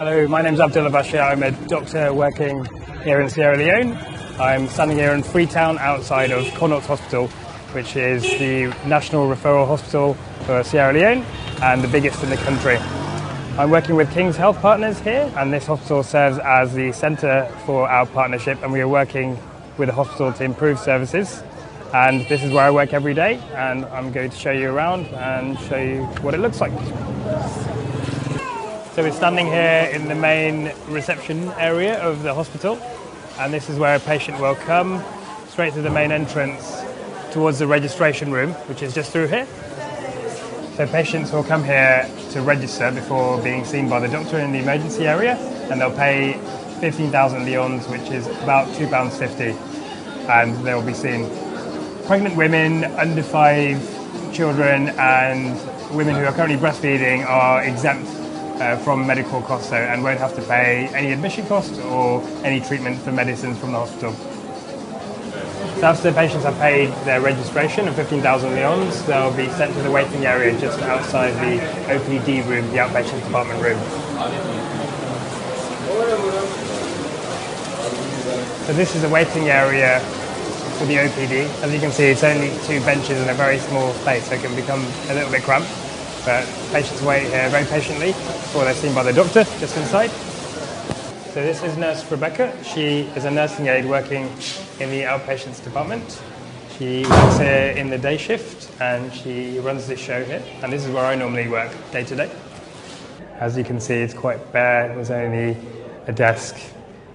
Hello, my name is Abdullah Bashir. I'm a doctor working here in Sierra Leone. I'm standing here in Freetown outside of Connaught Hospital, which is the national referral hospital for Sierra Leone and the biggest in the country. I'm working with King's Health Partners here, and this hospital serves as the centre for our partnership, and we are working with the hospital to improve services. And this is where I work every day, and I'm going to show you around and show you what it looks like. So we're standing here in the main reception area of the hospital, and this is where a patient will come straight to the main entrance towards the registration room, which is just through here. So patients will come here to register before being seen by the doctor in the emergency area, and they'll pay 15,000 leons, which is about £2.50, and they'll be seen. Pregnant women, under 5 children, and women who are currently breastfeeding are exempt from medical costs, and won't have to pay any admission costs or any treatment for medicines from the hospital. So after the patients have paid their registration of 15,000 leons, they'll be sent to the waiting area just outside the OPD room, the outpatient department room. So this is the waiting area for the OPD. As you can see, it's only 2 benches in a very small space, so it can become a little bit cramped. But patients wait here very patiently before they're seen by the doctor, just inside. So this is Nurse Rebecca. She is a nursing aide working in the outpatients department. She works here in the day shift, and she runs this show here. And this is where I normally work day to day. As you can see, it's quite bare. There's only a desk,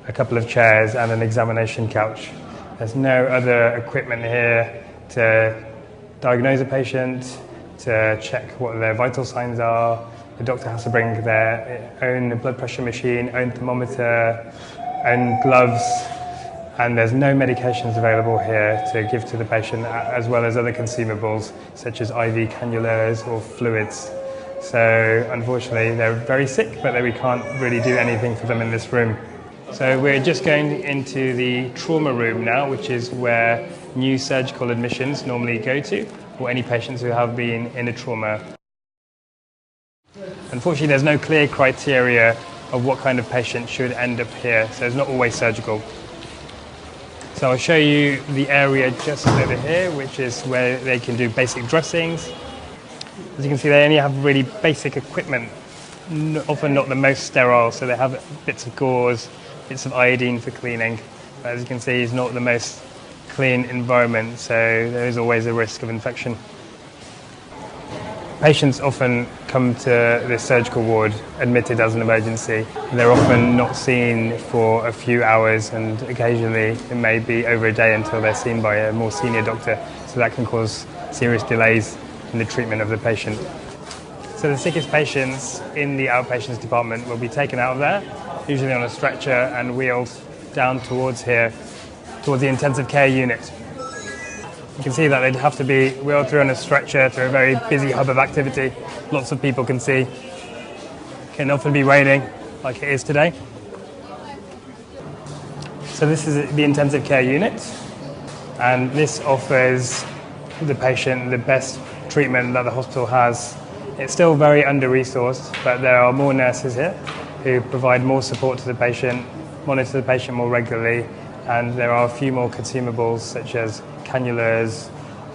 a couple of chairs, and an examination couch. There's no other equipment here to diagnose a patient, to check what their vital signs are. The doctor has to bring their own blood pressure machine, own thermometer, own gloves, and there's no medications available here to give to the patient, as well as other consumables such as IV cannulas or fluids. So unfortunately they're very sick, but we can't really do anything for them in this room. So we're just going into the trauma room now, which is where new surgical admissions normally go to, or any patients who have been in a trauma. Unfortunately, there's no clear criteria of what kind of patient should end up here, so it's not always surgical. So I'll show you the area just over here, which is where they can do basic dressings. As you can see, they only have really basic equipment, often not the most sterile, so they have bits of gauze, bits of iodine for cleaning. But as you can see, it's not the most clean environment, so there is always a risk of infection. Patients often come to this surgical ward admitted as an emergency. They're often not seen for a few hours, and occasionally it may be over a day until they're seen by a more senior doctor, so that can cause serious delays in the treatment of the patient. So the sickest patients in the outpatients department will be taken out of there, usually on a stretcher, and wheeled down towards here, towards the intensive care unit. You can see that they'd have to be wheeled through on a stretcher through a very busy hub of activity. Lots of people can see. It can often be raining, like it is today. So this is the intensive care unit, and this offers the patient the best treatment that the hospital has. It's still very under-resourced, but there are more nurses here who provide more support to the patient, monitor the patient more regularly, and there are a few more consumables such as cannulas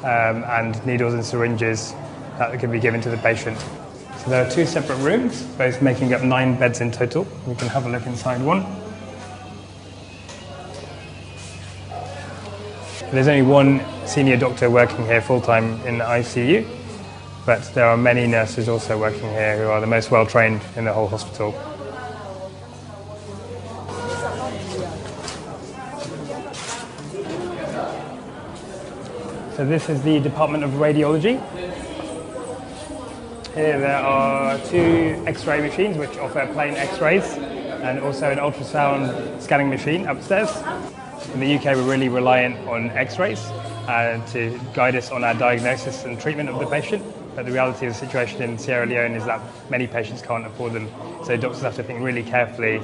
and needles and syringes that can be given to the patient. So there are 2 separate rooms, both making up 9 beds in total. We can have a look inside one. There's only 1 senior doctor working here full-time in the ICU, but there are many nurses also working here who are the most well-trained in the whole hospital. So this is the Department of Radiology. Here there are 2 X-ray machines which offer plain X-rays, and also an ultrasound scanning machine upstairs. In the UK we're really reliant on X-rays to guide us on our diagnosis and treatment of the patient, but the reality of the situation in Sierra Leone is that many patients can't afford them, so doctors have to think really carefully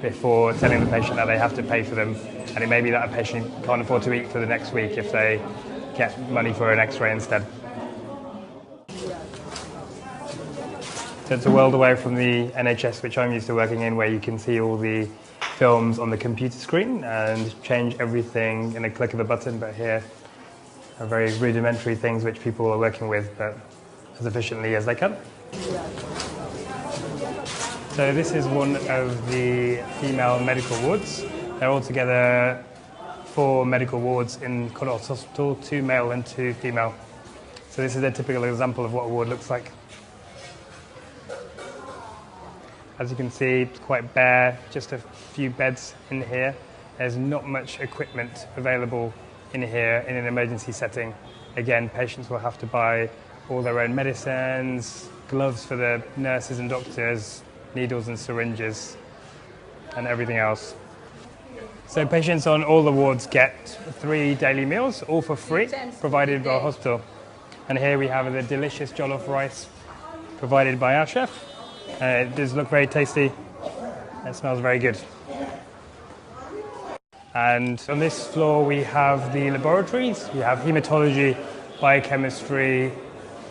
before telling the patient that they have to pay for them, and it may be that a patient can't afford to eat for the next week if they get money for an X-ray instead. So it's a world away from the NHS, which I'm used to working in, where you can see all the films on the computer screen and change everything in a click of a button. But here are very rudimentary things which people are working with, but as efficiently as they can. So this is one of the female medical wards. There are altogether 4 medical wards in Connaught Hospital, 2 male and 2 female. So this is a typical example of what a ward looks like. As you can see, it's quite bare, just a few beds in here. There's not much equipment available in here in an emergency setting. Again, patients will have to buy all their own medicines, gloves for the nurses and doctors, needles and syringes, and everything else. So patients on all the wards get 3 daily meals, all for free, provided by our hospital. And here we have the delicious jollof rice provided by our chef. It does look very tasty. It smells very good. And on this floor we have the laboratories. We have hematology, biochemistry,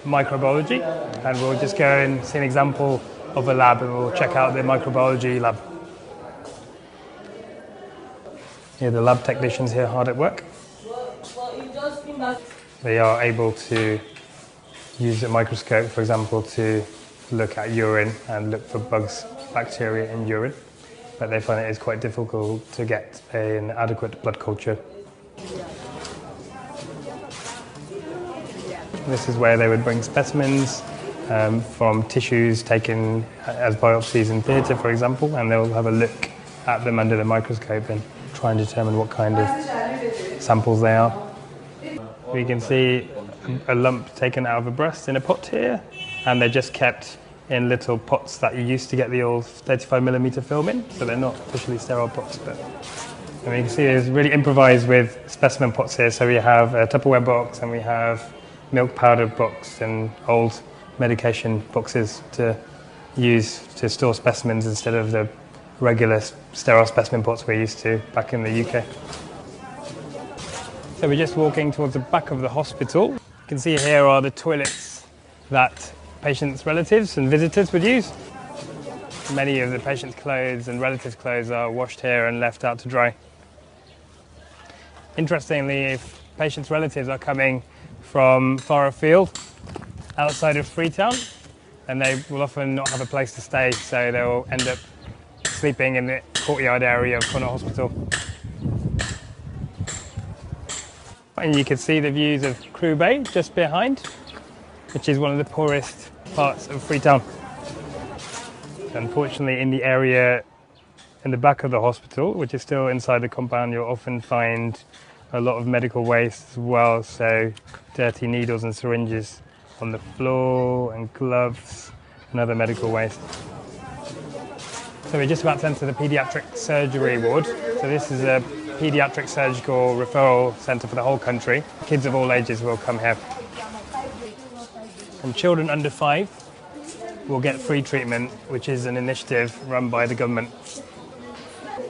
microbiology. And we'll just go and see an example of a lab, and we'll check out the microbiology lab. Here the lab technicians here hard at work. They are able to use a microscope, for example, to look at urine and look for bugs, bacteria in urine, but they find it is quite difficult to get an adequate blood culture. This is where they would bring specimens from tissues taken as biopsies in theatre, for example, and they'll have a look at them under the microscope and try and determine what kind of samples they are. We can see a lump taken out of a breast in a pot here, and they're just kept in little pots that you used to get the old 35mm film in, so they're not officially sterile pots. But you can see it's really improvised with specimen pots here. So we have a Tupperware box, and we have milk powder box and old medication boxes to use to store specimens instead of the regular sterile specimen pots we're used to back in the UK. So we're just walking towards the back of the hospital. You can see here are the toilets that patients' relatives and visitors would use. Many of the patients' clothes and relatives' clothes are washed here and left out to dry. Interestingly, if patients' relatives are coming from far afield, outside of Freetown, then they will often not have a place to stay, so they'll end up sleeping in the courtyard area of Connaught Hospital. And you can see the views of Crew Bay just behind, which is one of the poorest parts of Freetown. Unfortunately, in the area in the back of the hospital, which is still inside the compound, you'll often find a lot of medical waste as well, so dirty needles and syringes on the floor, and gloves and other medical waste. So we're just about to enter the paediatric surgery ward. So this is a paediatric surgical referral centre for the whole country. Kids of all ages will come here. And children under 5 will get free treatment, which is an initiative run by the government.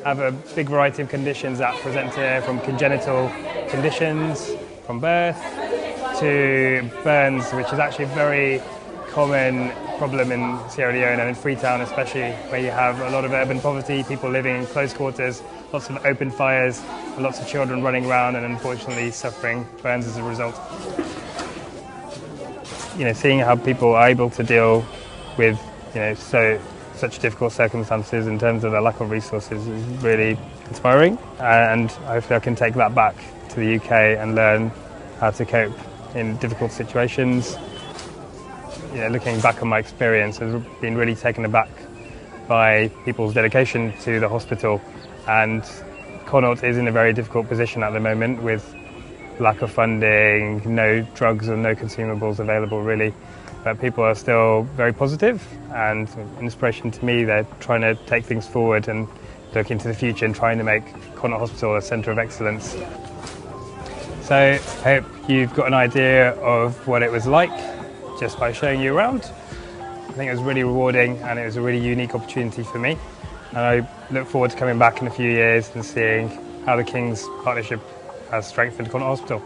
I have a big variety of conditions that present here, from congenital conditions from birth to burns, which is actually a very common problem in Sierra Leone and in Freetown especially, where you have a lot of urban poverty, people living in close quarters, lots of open fires, and lots of children running around and unfortunately suffering burns as a result. Seeing how people are able to deal with such difficult circumstances in terms of the lack of resources is really inspiring, and hopefully I can take that back to the UK and learn how to cope in difficult situations. Looking back on my experience, I've been really taken aback by people's dedication to the hospital, and Connaught is in a very difficult position at the moment with lack of funding, no drugs or no consumables available really, but people are still very positive and an inspiration to me. They're trying to take things forward and look into the future and trying to make Connaught Hospital a centre of excellence. So I hope you've got an idea of what it was like just by showing you around. I think it was really rewarding and it was a really unique opportunity for me, and I look forward to coming back in a few years and seeing how the King's partnership has strengthened Connaught Hospital.